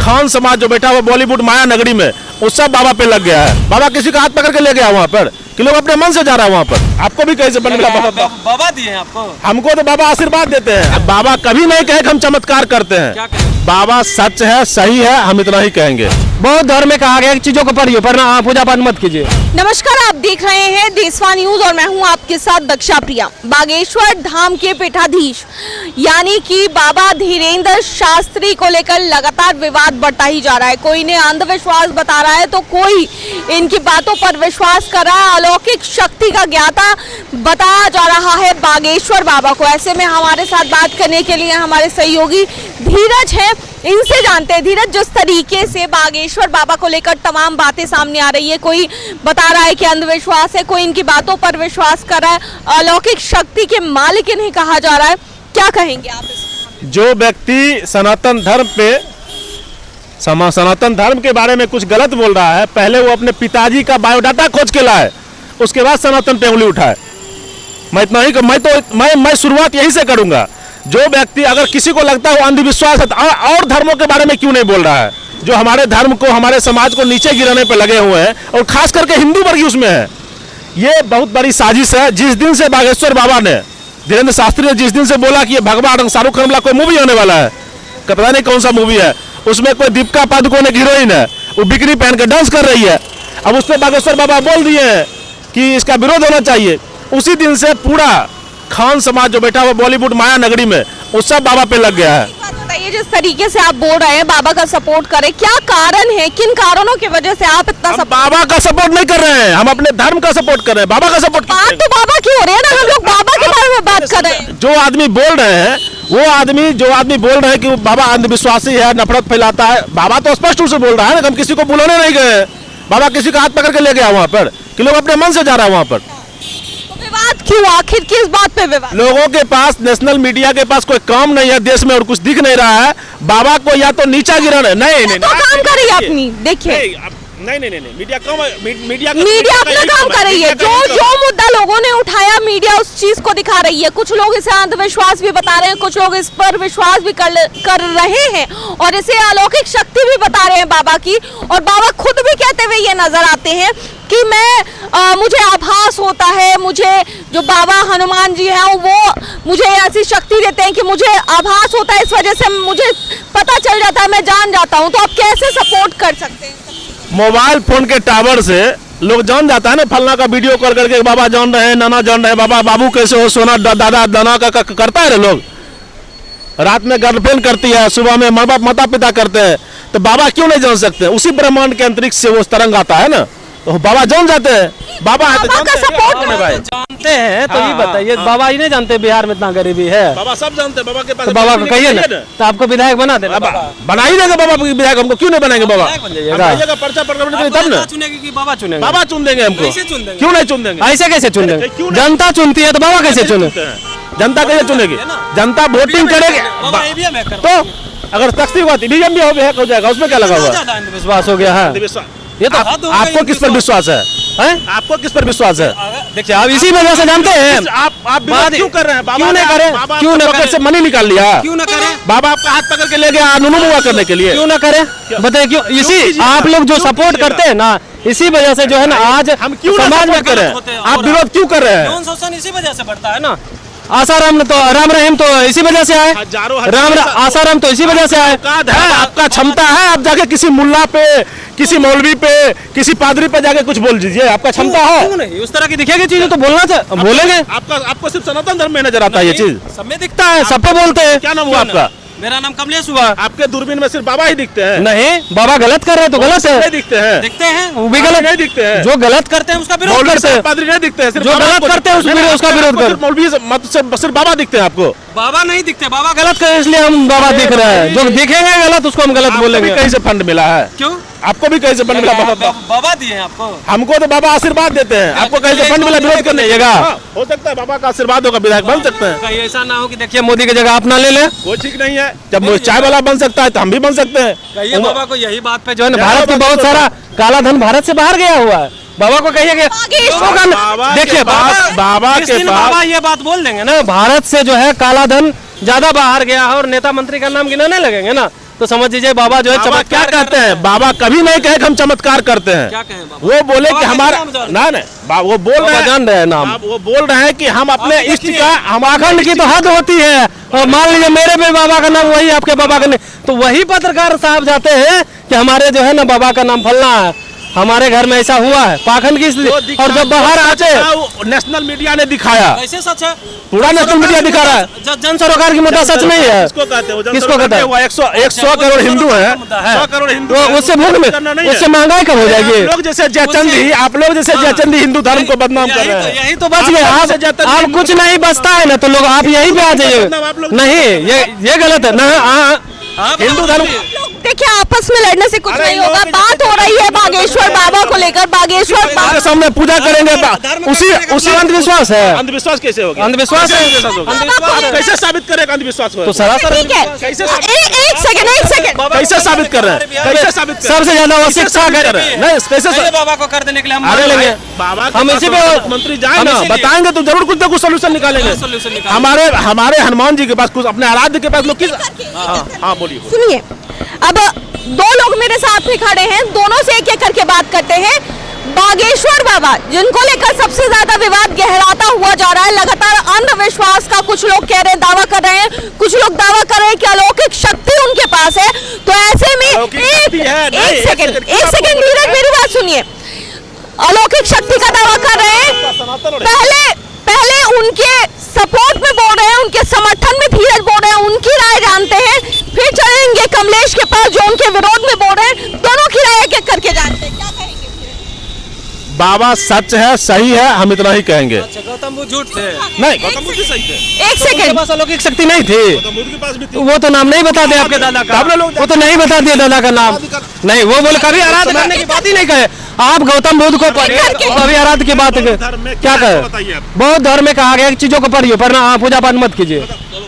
खान समाज जो बैठा हुआ बॉलीवुड माया नगरी में, वो सब बाबा पे लग गया है। बाबा किसी का हाथ पकड़ के ले गया वहाँ पर कि लोग अपने मन से जा रहा है वहाँ पर। आपको भी कैसे बन मिला बाबा? बाबा दिए हैं आपको? हमको तो बाबा आशीर्वाद देते हैं। अब बाबा कभी नहीं कहे कि हम चमत्कार करते हैं। क्या कहें? बाबा सच है, सही है, हम इतना ही कहेंगे। बहुत धर्म में कहा गया कि चीजों को पढ़िए पर ना पूजा पाठ मत कीजिए। नमस्कार, आप देख रहे हैं देशवा न्यूज और मैं हूं आपके साथ दक्षा प्रिया। बागेश्वर धाम के पीठाधीश यानी कि बाबा धीरेन्द्र शास्त्री को लेकर लगातार विवाद बढ़ता ही जा रहा है। कोई इन्हें अंधविश्वास बता रहा है तो कोई इनकी बातों पर विश्वास कर रहा है। अलौकिक शक्ति का ज्ञाता बताया जा रहा है बागेश्वर बाबा को। ऐसे में हमारे साथ बात करने के लिए हमारे सहयोगी धीरज है, इनसे जानते हैं। धीरज, जिस तरीके से बागेश्वर बाबा को लेकर तमाम बातें सामने आ रही है, कोई बता रहा है कि अंधविश्वास है, कोई इनकी बातों पर विश्वास कर रहा है, अलौकिक शक्ति के मालिक इन्हें कहा जा रहा है, क्या कहेंगे आप इस? जो व्यक्ति सनातन धर्म के बारे में कुछ गलत बोल रहा है, पहले वो अपने पिताजी का बायोडाटा खोज के लाए, उसके बाद सनातन पे उंगली उठाए। मैं इतना ही मैं शुरुआत यही से करूंगा। जो व्यक्ति अगर किसी को लगता है वो अंधविश्वास है, और धर्मों के बारे में क्यों नहीं बोल रहा है? जो हमारे धर्म को, हमारे समाज को नीचे गिराने पे लगे हुए हैं, और खास करके हिंदू वर्ग उसमें है। ये बहुत बड़ी साजिश है। जिस दिन से बागेश्वर बाबा ने, धीरेन्द्र शास्त्री ने जिस दिन से बोला कि ये भगवान शाहरुख खान वाला कोई मूवी होने वाला है, पता नहीं कौन सा मूवी है, उसमें कोई दीपिका पादुकोण एक हीरोइन है, वो बिकनी पहन के डांस कर रही है, अब उस पर बागेश्वर बाबा बोल दिए हैं कि इसका विरोध होना चाहिए। उसी दिन से पूरा खान समाज जो बैठा हुआ बॉलीवुड माया नगरी में, वो सब बाबा पे लग गया है। बताइए, जिस तरीके से आप बोल रहे हैं बाबा का सपोर्ट करें, क्या कारण है, किन कारणों की वजह से आप इतना बाबा का सपोर्ट नहीं कर रहे हैं, हम अपने धर्म का सपोर्ट कर रहे हैं। बाबा का सपोर्ट बात तो बाबा की हो रही है ना, हम लोग बाबा के बारे में बात कर रहे हैं। जो आदमी बोल रहे हैं, जो आदमी बोल रहे हैं कि बाबा अंधविश्वासी है, नफरत फैलाता है, बाबा तो स्पष्ट रूप से बोल रहा है ना, हम किसी को बुलाने नहीं गए। बाबा किसी का हाथ पकड़ के ले गया वहाँ पर कि लोग अपने मन से जा रहा है वहाँ पर। विवाद क्यों, आखिर किस बात पे विवाद? लोगों के पास, नेशनल मीडिया के पास कोई काम नहीं है देश में, और कुछ दिख नहीं रहा है। बाबा को या तो नीचा गिराना है, नहीं तो काम कर रही है अपनी, देखिए नहीं मीडिया अपना काम कर रही है। जो मुद्दा लोगों ने उठाया, मीडिया उस चीज को दिखा रही है। कुछ लोग इसे अंधविश्वास भी बता रहे हैं, कुछ लोग इस पर विश्वास भी कर रहे हैं, और इसे अलौकिक शक्ति भी बता रहे हैं बाबा की। और बाबा खुद भी कहते हुए ये नजर आते हैं कि मुझे आभास होता है, मुझे जो बाबा हनुमान जी हैं वो मुझे ऐसी शक्ति देते हैं कि मुझे आभास होता है, इस वजह से मुझे पता चल जाता है, मैं जान जाता हूँ। तो आप कैसे सपोर्ट कर सकते हैं? मोबाइल फोन के टावर से लोग जान जाता है ना, फलना का वीडियो कॉल करके बाबा जान रहे हैं, नाना जान रहे हैं, बाबा बाबू कैसे हो, सोना दादा दाना का करता है लोग। रात में गर्लफ्रेंड करती है, सुबह में माँ बाप माता पिता करते हैं, तो बाबा क्यों नहीं जान सकते? उसी ब्रह्मांड के अंतरिक्ष से वो तरंग आता है ना, तो बाबा जान जाते हैं। बाबा है तो जानते हैं, तो ये बताइए, बाबा ही नहीं जानते बिहार में इतना गरीबी है? बाबा सब जानते हैं। बाबा के पास तो बाबा को कहिए ना, तो आपको विधायक बना देना। बना ही देंगे बाबा विधायक, हमको क्यों नहीं बनाएंगे? बाबा पर्चा तब ना चुनेगी कि बाबा चुनेंगे? बाबा चुन देंगे हमको, क्यों नहीं चुन देंगे? ऐसे कैसे चुन देंगे? जनता चुनती है तो बाबा कैसे चुने? जनता कैसे चुनेगी? जनता वोटिंग करेगी। तो अगर तख्ती हुआ ईवीएम भी हो जाएगा, उसमें क्या लगा हुआ? विश्वास हो गया है। ये तो आपको किस पर विश्वास है? आपको किस पर विश्वास है? देखिए, आप इसी वजह से जानते हैं। आप विरोध क्यों कर रहे हैं? क्यों नहीं करें? क्यों न करें? से मनी निकाल लिया, क्यों ना करें? बाबा आपका हाथ पकड़ के ले गया नुनुमुआ करने के लिए, क्यों ना करें? बताइए क्यों? इसी आप लोग जो सपोर्ट करते हैं ना, इसी वजह से जो है ना आज हम क्यों समाज में करें? आप विरोध क्यों कर रहे हैं? शोषण इसी वजह से बढ़ता है ना। आसाराम तो राम रहीम तो इसी वजह से आए, आसाराम तो इसी वजह से आए। आपका क्षमता है, आप जाके किसी मुल्ला पे, किसी मौलवी पे, किसी पादरी पे जाके कुछ बोल दीजिए, आपका क्षमता है। क्यों नहीं? उस तरह की दिखेगी चीजें तो बोलना चाहिए, बोलेंगे। आपको सिर्फ सनातन धर्म में नजर आता है ये चीज? सब में दिखता है, सब पे बोलते हैं। क्या नाम हुआ आपका? मेरा नाम कमलेश हुआ। आपके दूरबीन में सिर्फ बाबा ही दिखते हैं? नहीं, बाबा गलत कर रहे हैं तो गलत है। दिखते हैं, दिखते हैं, वो भी गलत नहीं दिखते हैं। जो गलत करते हैं उसका विरोध करते हैं। पादरी नहीं दिखते हैं, जो गलत करते हैं उसका विरोध करते हैं। मौलवी सिर्फ बाबा दिखते हैं आपको? बाबा नहीं दिखते, बाबा गलत करे इसलिए हम बाबा दिख रहे हैं। जो दिखेंगे गलत उसको हम गलत बोलेंगे। कहीं से फंड मिला है? क्यों? आपको भी कहीं से फंड मिला? बाबा दिए हैं आपको? हमको तो बाबा आशीर्वाद देते हैं, आपको कहीं से फंड मिला विरोध करने? हो सकता है बाबा का आशीर्वाद होगा, विधायक बन सकते हैं। कहीं ऐसा ना हो कि देखिए मोदी की जगह आप ना ले लें। कोई ठीक नहीं है, जब चाय वाला बन सकता है तो हम भी बन सकते हैं। कहिए बाबा को यही बात पे जो है ना, भारत की बहुत सारा काला धन भारत से बाहर गया हुआ है। बाबा को कहिए कि देखिए बाबा के बाबा ये बात बोल देंगे ना, भारत से जो है काला धन ज्यादा बाहर गया है और नेता मंत्री का नाम गिनाने लगेंगे ना, तो समझ लीजिए बाबा जो है बाबा क्या चमत्कार कहते हैं? बाबा कभी नहीं कहे कि हम चमत्कार करते हैं। क्या कहें बाबा? वो बोले बाबा कि कैसे हमारा नाम जान? ना वो बोल बाबा रहे हैं, जान रहे हैं नाम। वो बोल रहे हैं कि हम अपने आप इष्ट देखिए। का हम पाखंड की तो हद होती है। और मान लीजिए मेरे पे बाबा का नाम, वही आपके बाबा का नहीं, तो वही पत्रकार साहब जाते हैं कि हमारे जो है ना बाबा का नाम फलना है, हमारे घर में ऐसा हुआ है, पाखंड की स्थिति। और जब बाहर आते नेशनल मीडिया ने दिखाया, कैसे सच है? पूरा नेशनल मीडिया दिखा रहा है। जन सरोकार की मुद्दा सच नहीं है। किसको कहते हैं? किसको कहते हैं? 100 करोड़ हिंदू है, 100 करोड़ हिंदू तो हैं, उससे भूख में करना नहीं है। उससे महंगाई कब हो जाएगी? आप लोग जैसे जयचंदी, आप लोग जैसे जयचंदी हिंदू धर्म को बदनाम कर रहे हैं। यही तो बच गए आप। आप कुछ नहीं बचता है ना, तो लोग आप यहीं पे आ जाइए। नहीं, ये गलत है ना। हिंदू धर्म देखिए आपस में लड़ने से कुछ अरे नहीं होगा। लोग बात हो रही है बागेश्वर बाबा को लेकर। बागेश्वर के बाबा सामने पूजा करेंगे, उसी अंधविश्वास है। अंधविश्वास कैसे होगा? अंधविश्वास है। आप कैसे साबित करेंगे अंधविश्वास हो? तो सरासर ठीक है। कैसे एक सेकंड कैसे साबित कर रहे हैं? कैसे साबित कर रहे हैं? सबसे ज्यादा वो शिक्षा कर रहे हैं? नहीं, कैसे पहले बाबा को कर देने के लिए हम अरे लेंगे बाबा हम इसी पे मंत्री जाए ना, इसीलिए- बताएंगे तो जरूर कुछ ना कुछ सोल्यूशन निकालेंगे। सोल्यूशन निकाल हमारे हनुमान जी के पास कुछ, अपने आराध्य के पास लोग किस हाँ बोलिए। सुनिए, अब दो लोग मेरे साथ में खड़े हैं, दोनों से एक एक करके बात करते हैं। बागेश्वर बाबा जिनको लेकर सबसे ज्यादा विवाद गहराता हुआ जा रहा है, लगातार अंधविश्वास का कुछ लोग कह रहे हैं, दावा कर रहे हैं, कुछ लोग दावा कर रहे हैं कि अलौकिक शक्ति उनके पास है। तो ऐसे में अलौकिक शक्ति है, नहीं, एक सेकंड नीरज मेरी बात सुनिए। अलौकिक शक्ति का दावा कर रहे हैं, पहले उनके सपोर्ट में बोल रहे हैं, उनके समर्थन में धीरज बोल रहे हैं, उनकी राय जानते हैं, फिर चलेंगे कमलेश के पास जो उनके विरोध में बोल रहे हैं। दोनों की राय एक एक करके जानते हैं। क्या कहेंगे? बाबा सच है, सही है, हम इतना ही कहेंगे। अच्छा, गौतम बुद्ध झूठ थे। नहीं, गौतम बुद्ध सही थे। एक उनके सेकंड, पास अलौकिक शक्ति नहीं थी। गौतम बुद्ध के पास भी थी। वो तो नाम नहीं बता दे आपके दादा का। वो तो नहीं बता दिया दादा का नाम। नहीं, वो बोले कभी आराध करने की बात ही नहीं कहे। आप गौतम बुद्ध को पढ़िए, कभी आराध की बात क्या कहे? बौद्ध धर्म में कहा गया चीजों को पढ़िए, पर पूजा पाठ मत कीजिए।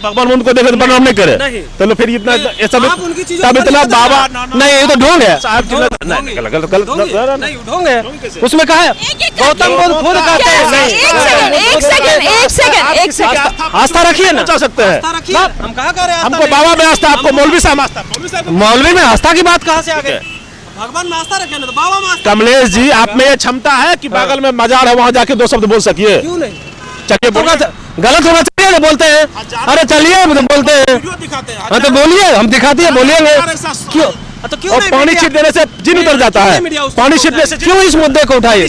भगवान बुद्ध को देखे तो प्रणाम नहीं करे, नहीं। तो फिर इतना ये सब आप उनकी चीजों तब को इतना पढ़िए, बाबा नहीं, ये तो ढोंग है। साहब ढोंग है। गलत नहीं ढोंग है। उसमें कहा है गौतम बुद्ध खुद कहते हैं। एक सेकंड, आस्था रखिए ना। पहुंचा सकते हैं। आस्था रखिए। हम कहा कर रहे हैं हमको बाबा में आस्था, आपको मौलवी साहब आस्था। मौलवी साहब मौलवी में आस्था की बात कहाँ से आ गई? भगवान में आस्था रखे ना, तो बाबा में आस्था कमलेश जी, आप में ये क्षमता है कि बगल में मजार है, वहां जाके दो शब्द बोल सकिए? क्यों नहीं? चलिए होगा तो गलत होना चाहिए ना, बोलते हैं। अरे चलिए तो बोलते हैं। दिखाते हैं। हाँ तो बोलिए, हम दिखाती है, बोलिएंगे। क्यों? तो क्यों और नहीं पानी मीडिया? छीट देने से जिन उतर जाता है। मीडिया उसको पानी बोलता छीटने है। से क्यों इस मुद्दे को उठाई?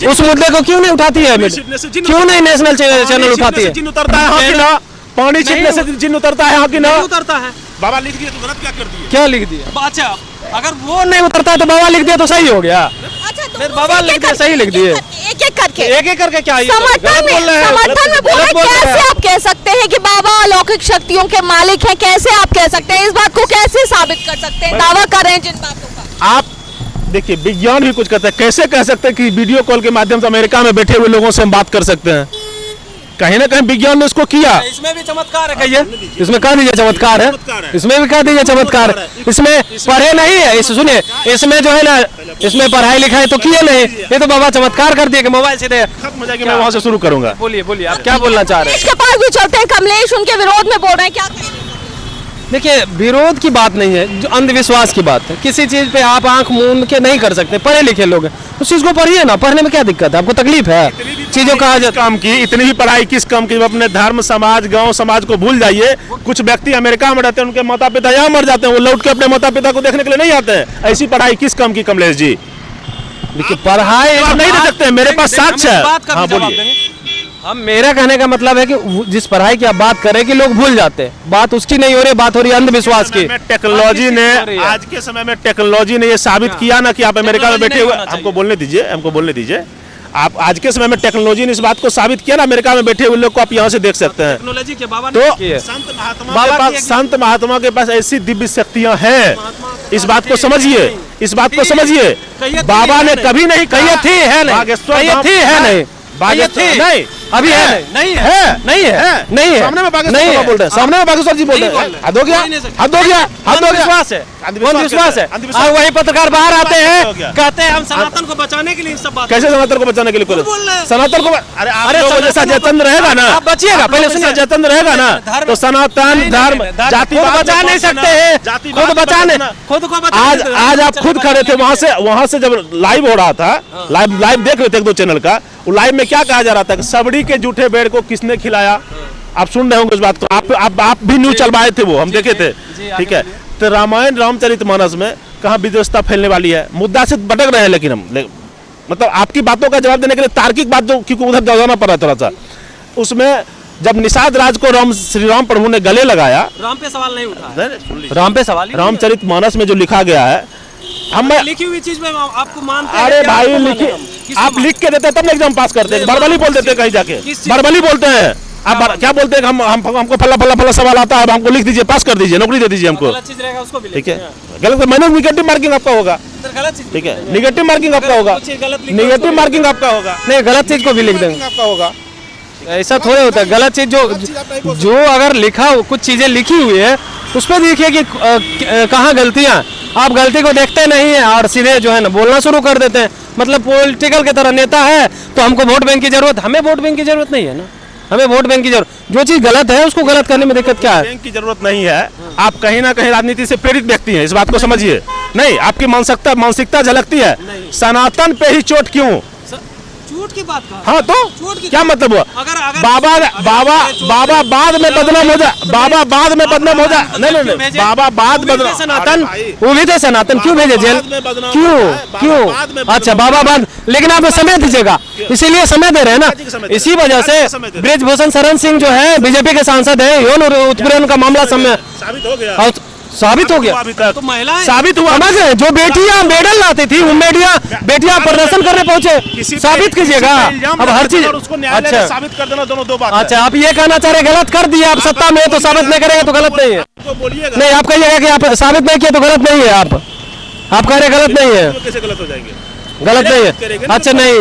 उस मुद्दे को क्यों नहीं उठाती है? क्यों नहीं नेशनल चैनल उठाती है? जिन उतरता है हाँ कि ना? पानी छीटने से जिन उतरता है हाँ कि ना? नहीं उतरता है। बाबा लिख दिए तो गलत क्या कर दिए? क्या लिख दिया? अच्छा, अगर वो वो नहीं उतरता है तो बाबा लिख दिया तो सही हो गया। अच्छा मेरे बाबा लिख दिए, सही लिख दिए। एक एक करके एक एक करके क्या? ये समर्थन गलत में बोल रहे हैं। बोल रहे गलत बोल रहे कैसे हैं। आप कह सकते हैं कि बाबा अलौकिक शक्तियों के मालिक हैं? कैसे आप कह सकते हैं? इस बात को कैसे साबित कर सकते हैं? दावा कर रहे हैं जिन बातों का। आप देखिए, विज्ञान भी कुछ कहता है। कैसे कह सकते हैं कि वीडियो कॉल के माध्यम से अमेरिका में बैठे हुए लोगों से हम बात कर सकते हैं? कहीं ना कहीं विज्ञान ने उसको किया। इसमें भी चमत्कार है। कहिए, इसमें कह दीजिए चमत्कार है, इसमें भी कह दीजिए चमत्कार है। इसमें पढ़े नहीं है, इस सुनिए, इसमें जो है ना, इसमें पढ़ाई लिखाई तो किए नहीं, ये तो बाबा चमत्कार कर दिए कि मोबाइल से दे। खत्म हो जाएगी, मैं वहां से शुरू करूंगा। बोलिए बोलिए, आप क्या बोलना चाह रहे हैं? कमलेश के पास भी चलते हैं। कमलेश उनके विरोध में बोल रहे हैं, क्या कहेंगे? देखिए, विरोध की बात नहीं है, जो अंधविश्वास की बात है। किसी चीज पे आप आंख मूंद के नहीं कर सकते। पढ़े लिखे लोग हैं, उस चीज को पढ़िए ना। पढ़ने में क्या दिक्कत है? आपको तकलीफ है? चीजों का किस काम की? इतनी भी पढ़ाई किस काम की? अपने धर्म समाज गांव समाज को भूल जाइए। कुछ व्यक्ति अमेरिका में रहते हैं, उनके माता पिता यहाँ मर जाते हैं, वो लौट के अपने माता पिता को देखने के लिए नहीं आते हैं। ऐसी पढ़ाई किस काम की कमलेश जी? देखिए, पढ़ाई आप नहीं दे सकते हैं, मेरे पास साक्ष्य है। बात का हाँ भी जवाब बोलिए। देंगे। अब मेरा कहने का मतलब है कि जिस पढ़ाई की आप बात करें कि लोग भूल जाते हैं, बात उसकी नहीं हो रही, बात हो रही है अंधविश्वास की। टेक्नोलॉजी ने, हो रही है। आज के समय में टेक्नोलॉजी ने ये साबित किया ना कि आप अमेरिका में बैठे हुए, हमको बोलने दीजिए, हमको बोलने दीजिए। आप आज के समय में टेक्नोलॉजी ने इस बात को साबित किया ना, अमेरिका में बैठे हुए लोग को आप यहाँ से देख सकते हैं। टेक्नोलॉजी के बाबा तो ने किए। संत महात्मा बाबा के के पास संत महात्मा के पास ऐसी दिव्य शक्तियां हैं। इस बात को समझिए, इस बात को समझिए। बाबा ने कभी नहीं कहिए थी है नहीं, बागेश्वर कहिए धाम- थी है नहीं, बागेश्वर कहिए थी। नहीं, अभी है नहीं है नहीं है नहीं है सामने में नहीं बागेश्वर है। बोल रहे हैं, सामने में बागेश्वर जी बोल रहे हैं। हद हो गया, हद हो गया, हद हो गया। विश्वास है, अंधविश्वास है। अंधविश्वास। और वही पत्रकार बाहर आते हो गया। हैं, कहते हैं हम सनातन को बचाने के लिए सब बात कैसे सनातन को बचाने के लिए बोल रहे हैं। सनातन को अरे आप अरे लोगों जैसा जयचंद्र रहेगा ना, आप बचिएगा, आप पहले लोगों जैसा सुनिए। जयचंद्र रहेगा ना धर्म- तो सनातन धर्म जाति खुद बचा नहीं सकते हैं, खुद बचा नहीं, खुद को बचा आज आप खुद खड़े थे वहां से जब लाइव हो रहा था, लाइव देख रहे थे एक दो चैनल का, वो लाइव में क्या कहा जा रहा था कि सबड़ी के जूठे बेड़ को किसने खिलाया। आप सुन रहे होंगे इस बात को, आप भी न्यूज चलवाए थे, वो हम देखे थे, ठीक है। तो रामायण रामचरितमानस में कहाँ विद्वेषता फैलने वाली है, मुद्दा से भटक रहे हैं। लेकिन हम मतलब आपकी बातों का जवाब देने के लिए तार्किक बात जो क्योंकि उधर जाना पड़ा थोड़ा सा, उसमें जब निषाद राज को श्री राम प्रभु ने गले लगाया, राम पे सवाल नहीं उठा, राम पे सवाल रामचरितमानस में जो लिखा गया है, हम लिखी हुई चीज में आपको मानते हैं। अरे क्या भाई आपको लिखिए, माने हम? आप लिख के देते तब ना एग्जाम पास करते हैं, बरबली बोल देते हैं कहीं जाके, किस चीज- बरबली बोलते हैं। आप क्या बोलते हैं, हमको फला फला फला सवाल आता है, हमको लिख दीजिए, पास कर दीजिए, नौकरी दे दीजिए हमको, गलत चीज रहेगा उसको भी ठीक है। लिखते गलत मैंने निगेटिव मार्किंग आपका होगा, हैं। गलत चीज ठीक है, निगेटिव मार्किंग आपका होगा, कुछ गलत लिखा निगेटिव मार्किंग आपका होगा, नहीं, गलत चीज को भी लिख देंगे, आपका होगा। ऐसा थोड़े होता है। गलत चीज जो अगर लिखा कुछ चीजें लिखी हुई है उस पर देखिए कि कहाँ गलतियां, आप गलती को देखते नहीं है और सीधे जो है ना बोलना शुरू कर देते हैं। मतलब पॉलिटिकल की तरह नेता है तो हमको वोट बैंक की जरूरत, हमें वोट बैंक की जरूरत नहीं है ना, हमें वोट बैंक की जरूरत, जो चीज गलत है उसको गलत करने में दिक्कत क्या है। बैंक की जरूरत नहीं है, आप कहीं ना कहीं राजनीति से प्रेरित व्यक्ति हैं, इस बात को समझिए। नहीं, आपकी मानसिकता झलकती है। सनातन पे ही चोट क्यों? झूठ की बात का हाँ तो चोट की क्या मतलब हुआ? अगर बाबा बाद में बदनाम हो जा, बाबा बाद में बदनाम हो जा, नहीं, बाबा बाद बदनाम, सनातन वो भी थे, सनातन क्यों भेजे जेल, क्यों अच्छा बाबा बाद, लेकिन आप समय दीजिएगा, इसीलिए समय दे रहे हैं ना। इसी वजह से ब्रिजभूषण शरण सिंह जो है बीजेपी के सांसद है, यौन उत्पीड़न का मामला साबित हो गया, साबित हो गया, अभी तक तो महिलाएं साबित हुआ। समझ गए, जो बेटियां मेडल लाती थी वो बेटियां प्रदर्शन करने पहुंचे, साबित कीजिएगा। अब हर चीज उसको न्यायालय अच्छा में साबित कर देना, दोनों दो बात है। अच्छा, आप ये कहना चाह रहे गलत कर दिया, आप सत्ता में है तो साबित नहीं करेंगे तो गलत नहीं है। तो बोलिएगा नहीं, आप कहिएगा कि आप साबित नहीं किया तो गलत नहीं है, आप कह रहे गलत नहीं है, तो कैसे गलत हो जाएंगे? गलत नहीं है। अच्छा नहीं,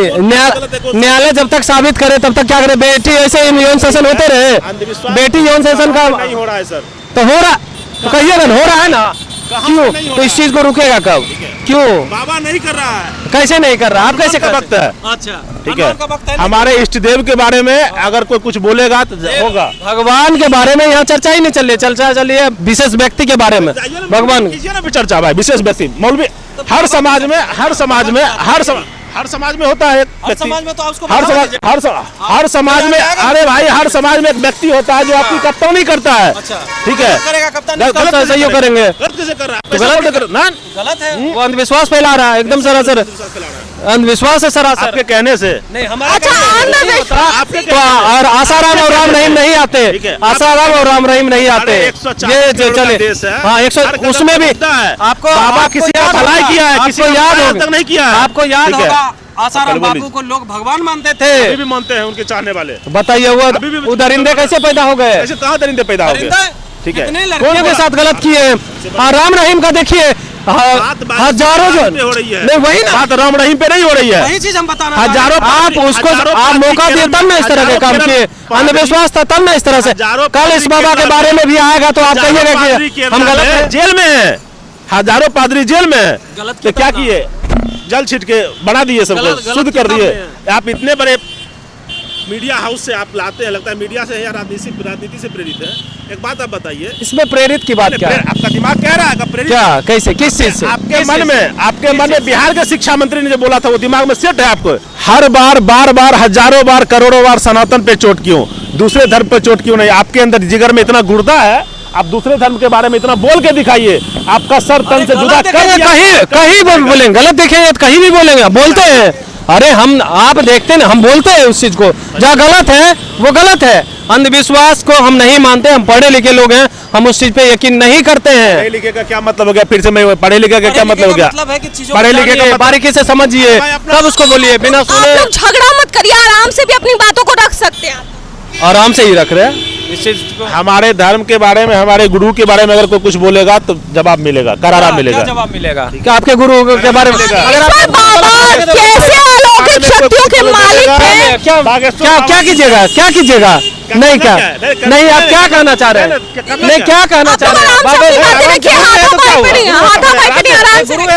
न्यायालय जब तक साबित करे तब तक क्या करे, बेटी ऐसे यौन शोषण होते रहे, अंधविश्वास बेटी यौन शोषण का नहीं हो रहा है सर, तो हो रहा, तो कहिएगा हो रहा है ना, क्यों? तो इस चीज को रुकेगा कब, क्यों, बाबा नहीं कर रहा है, कैसे नहीं कर रहा, आप कैसे कर वक्त है, अच्छा ठीक हनुमान का वक्त है। है हमारे इष्ट देव के बारे में अगर कोई कुछ बोलेगा तो होगा। भगवान के बारे में यहाँ चर्चा ही नहीं चल रही, चर्चा चल रही है विशेष व्यक्ति के बारे में। भगवान कीजिए ना चर्चा भाई, विशेष व्यक्ति मौलवी हर समाज में हर समाज में होता है, हर समाज में तो आप उसको हर बता समाज दीजिए। हर समाज में, अरे भाई हर समाज में एक व्यक्ति होता है जो आपकी कप्तानी करता है, अच्छा ठीक है। करेगा कप्तान गलत गलत ऐसा ही करेंगे, गलत कैसे कर रहा है? तो गलत कर ना, गलत है वो अंधविश्वास फैला रहा है, एकदम सरासर अंधविश्वास है सरासर। आपके कहने से नहीं हमारा अच्छा, आपके तो और आसाराम और राम रहीम नहीं आते, ठीक है। आसाराम और राम रहीम नहीं आते, अरे 140 करोड़ का देश है। हाँ 100, हर कदम उसमें भी मुद्दा है। आपको बाबा आपको किसी का याद भलाई होगा, किया है, किसी आपको का याद बुराई होगा, तक नहीं किया है। आपको याद ठीक है। होगा आसाराम बोली। बाबू को लोग भगवान मानते थे। अभी भी मानते हैं उनके चाहने वाले। बताइए अभी भी वो दरिंदे कैसे पैदा हो गए, ऐसे कहाँ दरिंदे पैदा हो गए? परिंदा ठीक है। कितने कौन लड़के के साथ गलत किए हैं? हाँ, राम रहीम का देखिए, हजारों जो पे हो रही है। नहीं वही ना, बात राम रहीम पे नहीं हो रही है। वही चीज हम बताना हजारों आप उसको आप मौका दिए तब ना इस तरह के काम किए, अंधविश्वास था तब ना इस तरह से। कल इस बाबा के बारे में भी आएगा तो आप कहिएगा कि हम गलत हैं। जेल में है, हजारों पादरी जेल में है, गलत तो क्या किए? जल छिट के बढ़ा दिए सबको, गलत शुद्ध कर किताब दिए। में आप इतने बड़े मीडिया हाउस से आप लाते हैं, लगता है मीडिया से है या राजनीति से प्रेरित है। एक बात आप बताइए, इसमें प्रेरित की बात क्या है? आपका दिमाग कह रहा है कि प्रेरित क्या, कैसे, किस चीज से? आपके मन में बिहार के शिक्षा मंत्री ने जो बोला था वो दिमाग में सेट है आपको? हर बार हजारों बार करोड़ों बार सनातन पे चोट क्यों, दूसरे धर्म पे चोट क्यों नहीं? आपके अंदर जिगर में इतना गुर्दा है, आप दूसरे धर्म के बारे में इतना बोल के दिखाइए, आपका सर तन से जुदा कर दिया। कहीं बोलेंगे, गलत देखेंगे तो कहीं भी बोलेंगे, बोलते हैं। अरे हम, आप देखते हैं, हम बोलते हैं उस चीज को, जहाँ गलत है वो गलत है। अंधविश्वास को हम नहीं मानते, हम पढ़े लिखे लोग हैं, हम उस चीज पे यकीन नहीं करते हैं। पढ़े लिखे का क्या मतलब हो गया? फिर से मैं पढ़े लिखे का क्या मतलब हो गया? मतलब है कि चीजों पढ़े लिखे का बारीकी से समझिए, तब उसको बोलिए, बिना आप सुने लोग झगड़ा मत करिए, आराम से भी अपनी बातों को रख सकते हैं। आराम से ही रख रहे हैं इस चीज को। हमारे धर्म के बारे में, हमारे गुरु के बारे में अगर कोई कुछ बोलेगा तो जवाब मिलेगा, करारा मिलेगा। क्या जवाब मिलेगा? क्या आपके गुरु के बारे में? बाबा कैसे अलौकिक शक्तियों के मालिक हैं। क्या क्या कीजिएगा, क्या कीजिएगा? नहीं क्या, नहीं आप क्या कहना चाह रहे हैं? नहीं क्या कहना चाह रहे हैं?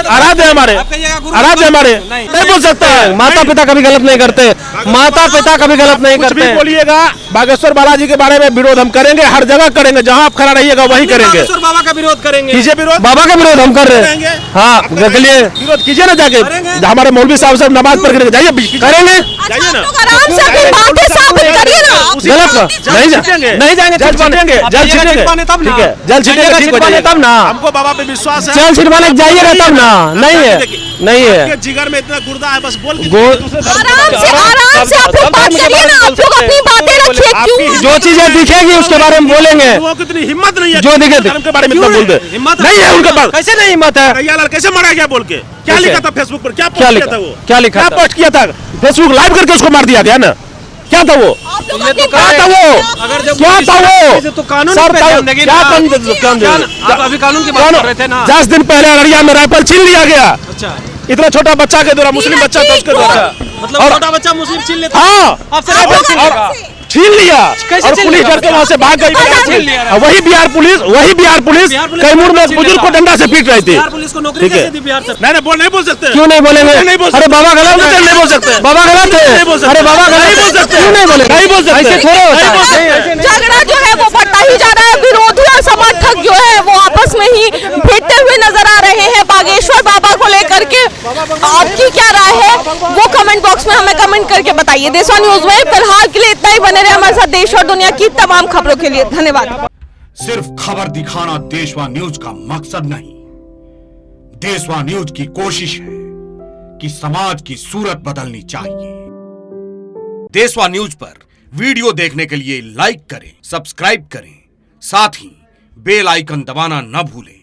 आराध्य हमारे, आराध्य हमारे, नहीं बोल सकता है। माता पिता कभी गलत नहीं करते, माता पिता कभी गलत नहीं कुछ भी करते। बोलिएगा, बागेश्वर बालाजी के बारे में विरोध हम करेंगे, हर जगह करेंगे, जहां आप खड़ा रहिएगा वहीं करेंगे। बागेश्वर बाबा का विरोध करेंगे। कीजिए विरोध, बाबा का विरोध हम कर रहे करेंगे। हैं। हाँ चलिए विरोध कीजिए ना जाके, करेंगे। हमारे मौलवी साहब सब नमाज पढ़ के जाइए, करेंगे। जाइए ना। आराम से अपनी बातें साबित करिए ना। गलत का नहीं छिटेंगे, नहीं जाएंगे, जल छिटेंगे, जल छिटेंगे, तब ठीक है, जल छिटेंगे, ठीक हो छिटवाने जाएगा। तब ना, हमको बाबा पे विश्वास है। जल छिटवाने जाइएगा तब ना। नहीं है, नहीं है। आपके जिगर में इतना गुर्दा है, बस बोल के गो- दूसरे धर्म के आराम बारे से में। आराम से आप लोग बात करिए ना। आप लोग अपनी बातें रखिए। क्यों जो चीजें दिखेगी उसके बारे में बोलेंगे। वो कितनी हिम्मत नहीं है जो दिखे धर्म के बारे में इतना बोल दे। हिम्मत नहीं है उनके पास। कैसे नहीं हिम्मत है? कन्हैयालाल कैसे मारा गया बोल के, क्या कैसे? लिखा था फेसबुक पर, क्या क्या पोस्ट किया लिखा? था वो, क्या लिखा क्या था? पोस्ट किया था? फेसबुक लाइव करके उसको मार दिया गया ना, क्या था वो, आप लोग ये अपनी तो क्या बातें था वो, अगर जब क्या था वो, तो कानून सर पे था- ध्यान देंगे क्या ना। कानून, आप अभी कानून की बात कर रहे थे ना। 10 दिन पहले अररिया में राइफल छीन लिया गया, अच्छा, इतना छोटा बच्चा के द्वारा, मुस्लिम बच्चा था उसके द्वारा, मतलब छोटा बच्चा मुस्लिम छीन लेता है। हाँ आपसे आप राइफल लोग छीन आराम लेगा। से। छीन लिया, कैसे और छीन पुलिस लिया? डर के वहां से भाग गई। कैसे छीन लिया? वही बिहार पुलिस बिहार पुलिस कैमूर में एक छीन बुजुर्ग को लेगा। डंडा से पीट रही थी। बिहार पुलिस को नौकरी ठीक है। कैसे दी बिहार सरकार? नहीं बोल सकते, क्यों नहीं बोलेंगे? नहीं बोल अरे सकते। बाबा गलत है, नहीं बोल सकते, बाबा गलत है। नहीं बोल सकते। अरे बाबा गलत नहीं है। बोल सकते। क्यों नहीं बोले? नहीं बोल सकते। ऐसे थोड़े होता नहीं बोल है। सकते। झगड़ा जो है वो बढ़ता ही जा रहा है। विरोधी और समर्थक जो है वो आपस में ही भिड़ते हुए नजर आ रहे हैं बागेश्वर बाबा को लेकर के। आपकी क्या राय है वो कमेंट बॉक्स में हमें कमेंट करके बताइए। देशवा न्यूज में फिलहाल के लिए इतना ही। बने रहे हमारे साथ देश और दुनिया की तमाम खबरों के लिए। धन्यवाद। सिर्फ खबर दिखाना देशवा न्यूज का मकसद नहीं, देशवा न्यूज की कोशिश है कि समाज की सूरत बदलनी चाहिए। देशवा न्यूज पर वीडियो देखने के लिए लाइक करें, सब्सक्राइब करें, साथ ही बेल आइकन दबाना न भूलें।